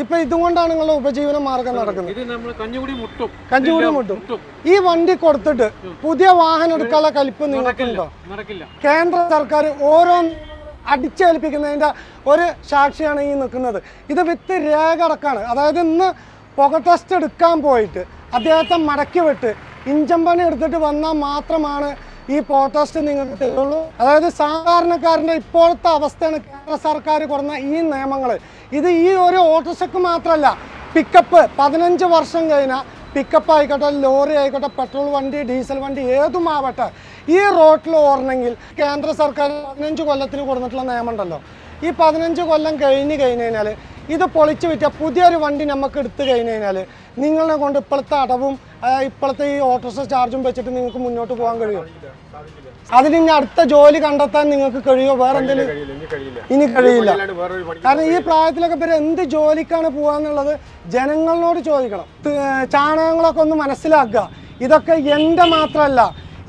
ഇപ്പൊ ഇതുകൊണ്ടാണ് നിങ്ങളുടെ ഉപജീവന മാർഗം നടക്കുന്നത്. കഞ്ഞുകൂടി മുട്ടും. ഈ വണ്ടി കൊടുത്തിട്ട് പുതിയ വാഹനം എടുക്കാനുള്ള കലിപ്പ് നിങ്ങൾക്കുണ്ടോ? കേന്ദ്ര സർക്കാർ ഓരോ അടിച്ചേൽപ്പിക്കുന്നതിന്റെ ഒരു സാക്ഷിയാണ് ഈ നിൽക്കുന്നത്. ഇത് വിത്ത് രേഖ അടക്കാണ്. അതായത് ഇന്ന് പുക ടെസ്റ്റ് എടുക്കാൻ പോയിട്ട് അദ്ദേഹത്തെ മടക്കി വിട്ട് ഇഞ്ചൻ പണി എടുത്തിട്ട് വന്നാൽ മാത്രമാണ് ഈ ടെസ്റ്റ് നിങ്ങൾക്ക് തരുള്ളൂ. അതായത് സാധാരണക്കാരൻ്റെ ഇപ്പോഴത്തെ അവസ്ഥയാണ് കേന്ദ്ര സർക്കാർ കൊടുന്ന ഈ നിയമങ്ങൾ. ഇത് ഈ ഒരു ഓട്ടോറിക്ഷയ്ക്ക് മാത്രമല്ല, പിക്കപ്പ് 15 വർഷം കഴിഞ്ഞാൽ പിക്കപ്പ് ആയിക്കോട്ടെ, ലോറി ആയിക്കോട്ടെ, പെട്രോൾ വണ്ടി, ഡീസൽ വണ്ടി ഏതുമാവട്ടെ, ഈ റോട്ടിൽ ഓടണമെങ്കിൽ കേന്ദ്ര സർക്കാർ 15 കൊല്ലത്തിന് കൊടുത്തിട്ടുള്ള നിയമമുണ്ടല്ലോ. ഈ 15 കൊല്ലം കഴിഞ്ഞ് കഴിഞ്ഞാൽ ഇത് പൊളിച്ച് വിറ്റ പുതിയൊരു വണ്ടി നമുക്ക് എടുത്തു കഴിഞ്ഞ് കഴിഞ്ഞാൽ നിങ്ങളെ കൊണ്ട് ഇപ്പോഴത്തെ അടവും ഇപ്പോഴത്തെ ഈ ഓട്ടോറിക്ഷ ചാർജും വെച്ചിട്ട് നിങ്ങൾക്ക് മുന്നോട്ട് പോകാൻ കഴിയുമോ? അതിന് ഇനി അടുത്ത ജോലി കണ്ടെത്താൻ നിങ്ങൾക്ക് കഴിയുമോ? വേറെ എന്തെങ്കിലും ഇനി കഴിയില്ല. കാരണം ഈ പ്രായത്തിലൊക്കെ പേര് എന്ത് ജോലിക്കാണ് പോകാന്നുള്ളത് ജനങ്ങളോട് ചോദിക്കണം. ചാണകങ്ങളൊക്കെ ഒന്ന് മനസ്സിലാക്കുക. ഇതൊക്കെ എൻ്റെ മാത്രമല്ല,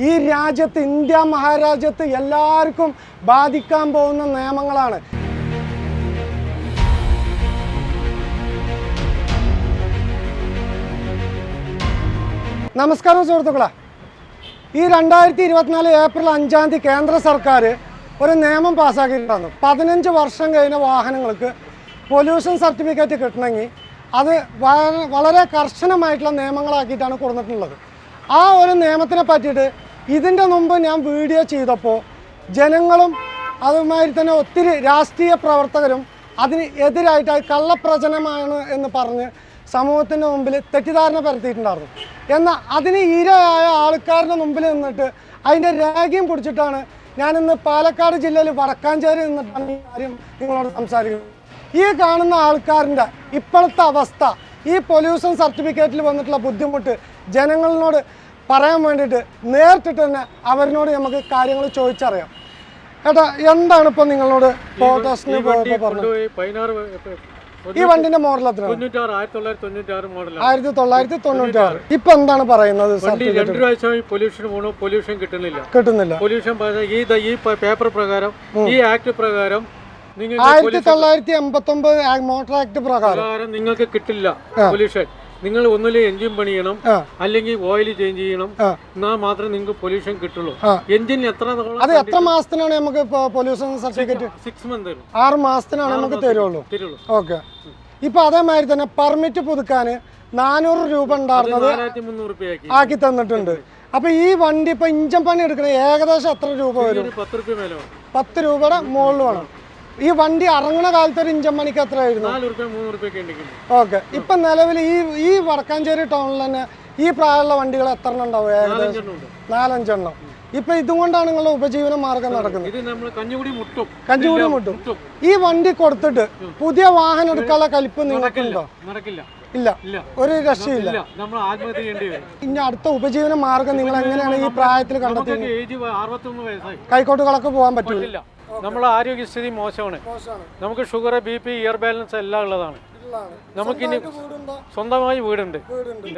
ഈ രാജ്യത്ത്, ഇന്ത്യ മഹാരാജ്യത്ത് എല്ലാവർക്കും ബാധിക്കാൻ പോകുന്ന നിയമങ്ങളാണ്. നമസ്കാരം സുഹൃത്തുക്കളെ. ഈ 2024 ഏപ്രിൽ 5-ാം തീയതി കേന്ദ്ര സർക്കാർ ഒരു നിയമം പാസ്സാക്കിയിട്ടുണ്ടായിരുന്നു. 15 വർഷം കഴിഞ്ഞ വാഹനങ്ങൾക്ക് പൊല്യൂഷൻ സർട്ടിഫിക്കറ്റ് കിട്ടണമെങ്കിൽ അത് വളരെ കർശനമായിട്ടുള്ള നിയമങ്ങളാക്കിയിട്ടാണ് കൊടുത്തിട്ടുള്ളത്. ആ ഒരു നിയമത്തിനെ പറ്റിയിട്ട് ഇതിൻ്റെ മുമ്പ് ഞാൻ വീഡിയോ ചെയ്തപ്പോൾ ജനങ്ങളും അതുമാതിരി തന്നെ ഒത്തിരി രാഷ്ട്രീയ പ്രവർത്തകരും അതിന് എതിരായിട്ട് കള്ളപ്രചനമാണ് എന്ന് പറഞ്ഞ് സമൂഹത്തിൻ്റെ മുമ്പിൽ തെറ്റിദ്ധാരണ പരത്തിയിട്ടുണ്ടായിരുന്നു. എന്നാൽ അതിന് ഇരയായ ആൾക്കാരുടെ മുമ്പിൽ നിന്നിട്ട് അതിൻ്റെ രേഖയും പിടിച്ചിട്ടാണ് ഞാനിന്ന് പാലക്കാട് ജില്ലയിൽ വടക്കാഞ്ചേരി നിന്നിട്ടാണ് ഈ കാര്യം നിങ്ങളോട് സംസാരിക്കുന്നത്. ഈ കാണുന്ന ആൾക്കാരുടെ ഇപ്പോഴത്തെ അവസ്ഥ, ഈ പൊല്യൂഷൻ സർട്ടിഫിക്കറ്റിൽ വന്നിട്ടുള്ള ബുദ്ധിമുട്ട് ജനങ്ങളോട് പറയാൻ വേണ്ടിയിട്ട് നേരിട്ടിട്ട് തന്നെ അവരിനോട് നമുക്ക് കാര്യങ്ങൾ ചോദിച്ചറിയാം. ഏട്ടാ, എന്താണ് ഇപ്പോൾ നിങ്ങളോട് ടെസ്റ്റിന് പറഞ്ഞത്? ഈ വണ്ടിന്റെ മോഡൽ 1996. ഇപ്പൊ എന്താണ് പറയുന്നത്? പൊല്യൂഷൻ കിട്ടുന്നില്ല. ഈ പേപ്പർ പ്രകാരം, ഈ ആക്ട് പ്രകാരം 1989 മോട്ടോർ ആക്ട് പ്രകാരം നിങ്ങൾക്ക് കിട്ടില്ല പൊല്യൂഷൻ. നിങ്ങൾ ഒന്നിലെ എഞ്ചിൻ പണിയണം, അല്ലെങ്കിൽ ഓയിൽ ചേഞ്ച് ചെയ്യണം, എന്നാൽ മാത്രമേ നിങ്ങൾക്ക് പൊല്യൂഷൻ കിട്ടുള്ളൂ. എഞ്ചിൻ എത്ര മാസത്തിനാണ് നമുക്ക് പൊല്യൂഷൻ സർട്ടിഫിക്കറ്റ്? 6 months, 6 മാസത്തിനാണ് നമുക്ക് തരുള്ളൂ. ഓക്കെ. ഇപ്പൊ അതേമാതിരി തന്നെ പെർമിറ്റ് പുതുക്കാൻ 400 രൂപ ഉണ്ടായിരുന്നത് 4300 ആക്കി തന്നിട്ടുണ്ട്. അപ്പൊ ഈ വണ്ടി ഇപ്പൊ ഇഞ്ചൻ പണി എടുക്കണേ ഏകദേശം എത്ര രൂപ വരും? 10 രൂപയുടെ മുകളിൽ വേണം. ഈ വണ്ടി ഇറങ്ങുന്ന കാലത്ത് ഒരു ഇഞ്ചൻ പണിക്ക് എത്ര ആയിരുന്നു? 400-300. ഓക്കെ. ഇപ്പൊ നിലവിൽ ഈ വടക്കാഞ്ചേരി ടൗണിൽ തന്നെ ഈ പ്രായമുള്ള വണ്ടികൾ എത്ര എണ്ണം ഉണ്ടാവും? ഏകദേശം 4-5 എണ്ണം. ഇപ്പൊ ഇതുകൊണ്ടാണ് നിങ്ങളുടെ ഉപജീവന മാർഗം നടക്കുന്നത്. കഞ്ഞുകൂടി മുട്ടും. ഈ വണ്ടി കൊടുത്തിട്ട് പുതിയ വാഹനം എടുക്കാനുള്ള കലിപ്പ് നിങ്ങൾക്കുണ്ടോ? ഇല്ല, ഒരു രക്ഷയില്ല. ഇനി അടുത്ത ഉപജീവന മാർഗം നിങ്ങൾ എങ്ങനെയാണ് ഈ പ്രായത്തിൽ കണ്ടെത്തുന്നത്? കൈക്കോട്ടുകളൊക്കെ പോകാൻ പറ്റില്ല. നമ്മളെ ആരോഗ്യസ്ഥിതി മോശമാണ്. നമുക്ക് ഷുഗർ, BP, ഇയർ ബാലൻസ് എല്ലാം ഉള്ളതാണ്. നമുക്കിനി സ്വന്തമായി വീടുണ്ട്.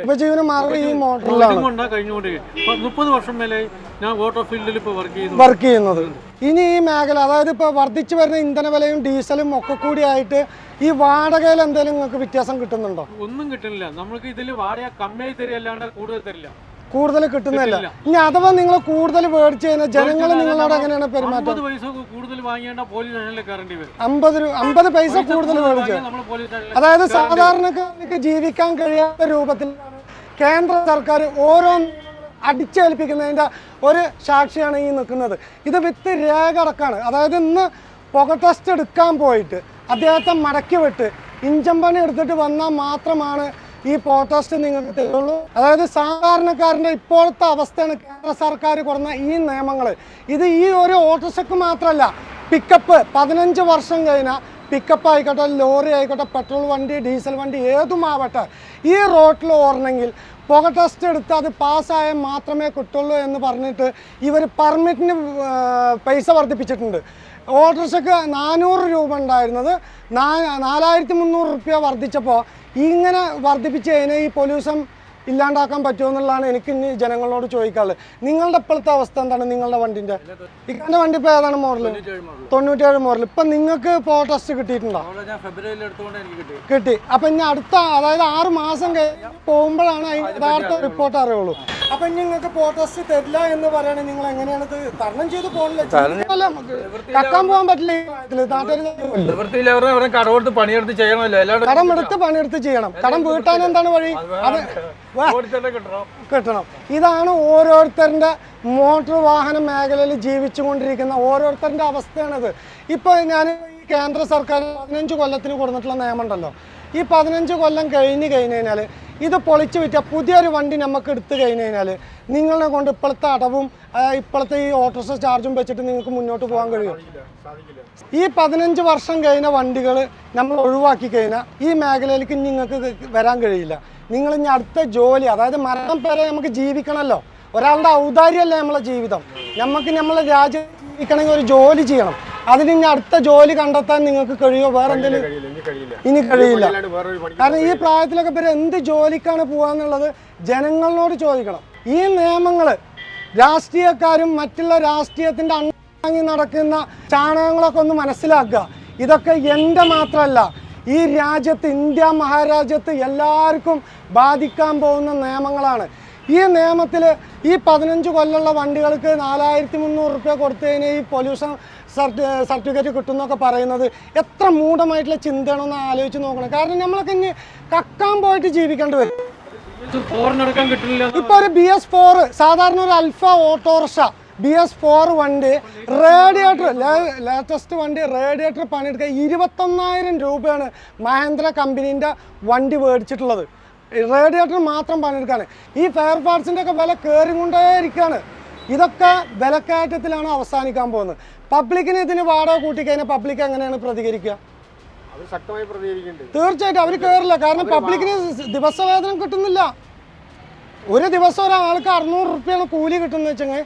ഉപജീവന മാർഗം ഈ മോഡലിലാണ് കഴിഞ്ഞുകൊണ്ടിരിക്കുന്നത്. 30 വർഷം മേലെ ഞാൻ ഓട്ടോ ഫീൽഡിൽ ഇപ്പോൾ വർക്ക് ചെയ്യുന്നത്. ഇനി ഈ മേഖല, അതായത് ഇപ്പോൾ വർദ്ധിച്ചു വരുന്ന ഇന്ധന വിലയും ഡീസലും ഒക്കെ കൂടി ആയിട്ട് ഈ വാടകയിൽ എന്തെങ്കിലും നിങ്ങൾക്ക് വ്യത്യാസം കിട്ടുന്നുണ്ടോ? ഒന്നും കിട്ടുന്നില്ല. നമുക്ക് ഇതിൽ വാടക കമ്മിയായി തരില്ലാണ്ട് കൂടുതൽ കിട്ടുന്നില്ല. ഇനി അഥവാ നിങ്ങൾ കൂടുതൽ മേടിച്ചു കഴിഞ്ഞാൽ ജനങ്ങൾ നിങ്ങളോട് എങ്ങനെയാണ് പെരുമാറ്റം? 50 പൈസ കൂടുതൽ വാങ്ങിയാൽ പോലീസ് സ്റ്റേഷനിൽ കയറേണ്ടി വരും. 50 പൈസ കൂടുതൽ മേടിച്ചു. അതായത് സാധാരണക്കാർക്ക് ജീവിക്കാൻ കഴിയാത്ത രൂപത്തിൽ കേന്ദ്ര സർക്കാർ ഓരോ അടിച്ചേൽപ്പിക്കുന്നതിൻ്റെ ഒരു സാക്ഷിയാണ് ഈ നിൽക്കുന്നത്. ഇത് വിത്ത് രേഖ അടക്കാണ്. അതായത് ഇന്ന് പുക ടെസ്റ്റ് എടുക്കാൻ പോയിട്ട് അദ്ദേഹത്തെ മടക്കി വിട്ട് ഇഞ്ചൻ പണി എടുത്തിട്ട് വന്നാൽ മാത്രമാണ് ഈ ടെസ്റ്റ് നിങ്ങൾക്ക് തരുള്ളൂ. അതായത് സാധാരണക്കാരൻ്റെ ഇപ്പോഴത്തെ അവസ്ഥയാണ് കേന്ദ്ര സർക്കാർ കൊടുന്ന ഈ നിയമങ്ങൾ. ഇത് ഈ ഒരു ഓട്ടോറിക്ഷയ്ക്ക് മാത്രമല്ല, പിക്കപ്പ് 15 വർഷം കഴിഞ്ഞാൽ പിക്കപ്പ് ആയിക്കോട്ടെ, ലോറി ആയിക്കോട്ടെ, പെട്രോൾ വണ്ടി, ഡീസൽ വണ്ടി ഏതുമാവട്ടെ, ഈ റോട്ടിൽ ഓടണമെങ്കിൽ പുക ടെസ്റ്റ് എടുത്ത് അത് പാസ്സായാൽ മാത്രമേ കിട്ടുള്ളൂ എന്ന് പറഞ്ഞിട്ട് ഇവർ പെർമിറ്റിന് പൈസ വർദ്ധിപ്പിച്ചിട്ടുണ്ട്. ഓട്ടോറിക്ഷയ്ക്ക് 400 രൂപ ഉണ്ടായിരുന്നത് 4300 രൂപ വർദ്ധിച്ചപ്പോൾ ഇങ്ങനെ വർദ്ധിപ്പിച്ച് കഴിഞ്ഞാൽ ഈ പൊല്യൂഷൻ ഇല്ലാണ്ടാക്കാൻ പറ്റുമോ എന്നുള്ളതാണ് എനിക്ക് ഇനി ജനങ്ങളോട് ചോദിക്കാനുള്ളത്. നിങ്ങളുടെ ഇപ്പോഴത്തെ അവസ്ഥ എന്താണ്? നിങ്ങളുടെ വണ്ടിൻ്റെ ഇക്കാൻ്റെ വണ്ടി ഇപ്പോൾ ഏതാണ് മോഡൽ? 97 മോഡൽ. ഇപ്പം നിങ്ങൾക്ക് പോർ ടെസ്റ്റ് കിട്ടിയിട്ടുണ്ടോ? കിട്ടി. അപ്പം ഇനി അടുത്ത അതായത് 6 മാസം പോകുമ്പോഴാണ് യഥാർത്ഥ റിപ്പോർട്ട് അറിയുള്ളൂ. അപ്പം ഇനി നിങ്ങൾക്ക് പോർ ടെസ്റ്റ് തരില്ല എന്ന് പറയുകയാണെങ്കിൽ നിങ്ങൾ എങ്ങനെയാണ് ഇത് തരണം ചെയ്ത് പോകണില്ല? കക്കാൻ പോകാൻ പറ്റില്ല. കടമെടുത്ത് പണിയെടുത്ത് ചെയ്യണം. കടം വീട്ടാൻ എന്താണ് വഴി? അത് കിട്ടണം. ഇതാണ് ഓരോരുത്തരുടെ മോട്ടോർ വാഹന മേഖലയിൽ ജീവിച്ചുകൊണ്ടിരിക്കുന്ന ഓരോരുത്തരുടെ അവസ്ഥയാണിത്. ഇപ്പോൾ ഞാൻ ഈ കേന്ദ്ര സർക്കാർ 15 കൊല്ലത്തിന് കൊടുത്തിട്ടുള്ള നിയമമുണ്ടല്ലോ, ഈ 15 കൊല്ലം കഴിഞ്ഞ് കഴിഞ്ഞാൽ ഇത് പൊളിച്ചു വിറ്റ പുതിയൊരു വണ്ടി നമുക്ക് എടുത്തു കഴിഞ്ഞ് കഴിഞ്ഞാൽ നിങ്ങളെ കൊണ്ട് ഇപ്പോഴത്തെ അടവും ഇപ്പോഴത്തെ ഈ ഓട്ടോറിക്ഷ ചാർജും വെച്ചിട്ട് നിങ്ങൾക്ക് മുന്നോട്ട് പോകാൻ കഴിയും. ഈ 15 വർഷം കഴിഞ്ഞ വണ്ടികൾ നമ്മൾ ഒഴിവാക്കി കഴിഞ്ഞാൽ ഈ മേഖലയിലേക്ക് നിങ്ങൾക്ക് വരാൻ കഴിയില്ല. നിങ്ങൾ ഇനി അടുത്ത ജോലി, അതായത് മരണം വരെ നമുക്ക് ജീവിക്കണമല്ലോ. ഒരാളുടെ ഔദാര്യമല്ലേ നമ്മളെ ജീവിതം. നമുക്ക് നമ്മളെ രാജ്യം ജീവിക്കണമെങ്കിൽ ഒരു ജോലി ചെയ്യണം. അതിന് ഇനി അടുത്ത ജോലി കണ്ടെത്താൻ നിങ്ങൾക്ക് കഴിയുമോ? വേറെ എന്തെങ്കിലും ഇനി കഴിയില്ല. കാരണം ഈ പ്രായത്തിലൊക്കെ പേര് എന്ത് ജോലിക്കാണ് പോകാന്നുള്ളത് ജനങ്ങളോട് ചോദിക്കണം. ഈ നിയമങ്ങൾ രാഷ്ട്രീയക്കാരും മറ്റുള്ള രാഷ്ട്രീയത്തിൻ്റെ അണ്ണാങ്ങി നടക്കുന്ന ചാണകങ്ങളൊക്കെ ഒന്ന് മനസ്സിലാക്കുക. ഇതൊക്കെ എൻ്റെ മാത്രമല്ല, ഈ രാജ്യത്ത്, ഇന്ത്യ മഹാരാജ്യത്ത് എല്ലാവർക്കും ബാധിക്കാൻ പോകുന്ന നിയമങ്ങളാണ്. ഈ നിയമത്തിൽ ഈ 15 കൊല്ലമുള്ള വണ്ടികൾക്ക് 4300 രൂപ കൊടുത്തു കഴിഞ്ഞാൽ ഈ പൊല്യൂഷൻ സർട്ടിഫിക്കറ്റ് കിട്ടുമെന്നൊക്കെ പറയുന്നത് എത്ര മൂഢമായിട്ടുള്ള ചിന്തയാണെന്ന് ആലോചിച്ച് നോക്കണം. കാരണം നമ്മളൊക്കെ ഇനി കക്കാൻ പോയിട്ട് ജീവിക്കേണ്ടി വരും. ഇപ്പോൾ ഒരു BS4 സാധാരണ ഒരു അൽഫ ഓട്ടോറിക്ഷ BS4 വണ്ടി റേഡിയേറ്റർ, ലേറ്റസ്റ്റ് വണ്ടി റേഡിയേറ്റർ പണിയെടുക്കുക 21,000 രൂപയാണ് മഹേന്ദ്ര കമ്പനീൻ്റെ വണ്ടി മേടിച്ചിട്ടുള്ളത്. റേഡിയേറ്റർ മാത്രം പണിയെടുക്കുകയാണ്. ഈ ഫെയർ പാർട്സിൻ്റെ ഒക്കെ വില കയറിക്കൊണ്ടേയിരിക്കുകയാണ്. ഇതൊക്കെ വിലക്കയറ്റത്തിലാണ് അവസാനിക്കാൻ പോകുന്നത്. പബ്ലിക്കിന് ഇതിന് വാടക കൂട്ടിക്കഴിഞ്ഞാൽ പബ്ലിക് എങ്ങനെയാണ് പ്രതികരിക്കുക? തീർച്ചയായിട്ടും അവർ കയറില്ല. കാരണം പബ്ലിക്കിന് ദിവസവേതനം കിട്ടുന്നില്ല. ഒരു ദിവസം ഒരാൾക്ക് 600 രൂപയാണ് കൂലി കിട്ടുന്നത് വെച്ചെങ്കിൽ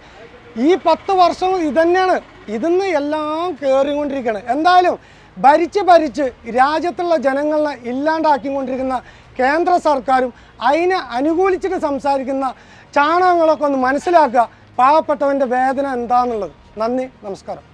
ഈ 10 വർഷം ഇതന്നെയാണ്. ഇതിന്ന് എല്ലാം കയറിക്കൊണ്ടിരിക്കുകയാണ്. എന്തായാലും ഭരിച്ച് രാജ്യത്തുള്ള ജനങ്ങളെ ഇല്ലാണ്ടാക്കിക്കൊണ്ടിരിക്കുന്ന കേന്ദ്ര സർക്കാരും അതിനെ അനുകൂലിച്ചിട്ട് സംസാരിക്കുന്ന ചാണകങ്ങളൊക്കെ ഒന്ന് മനസ്സിലാക്കുക. പാവപ്പെട്ടവൻ്റെ വേദന എന്താണെന്നുള്ളത്. നന്ദി, നമസ്കാരം.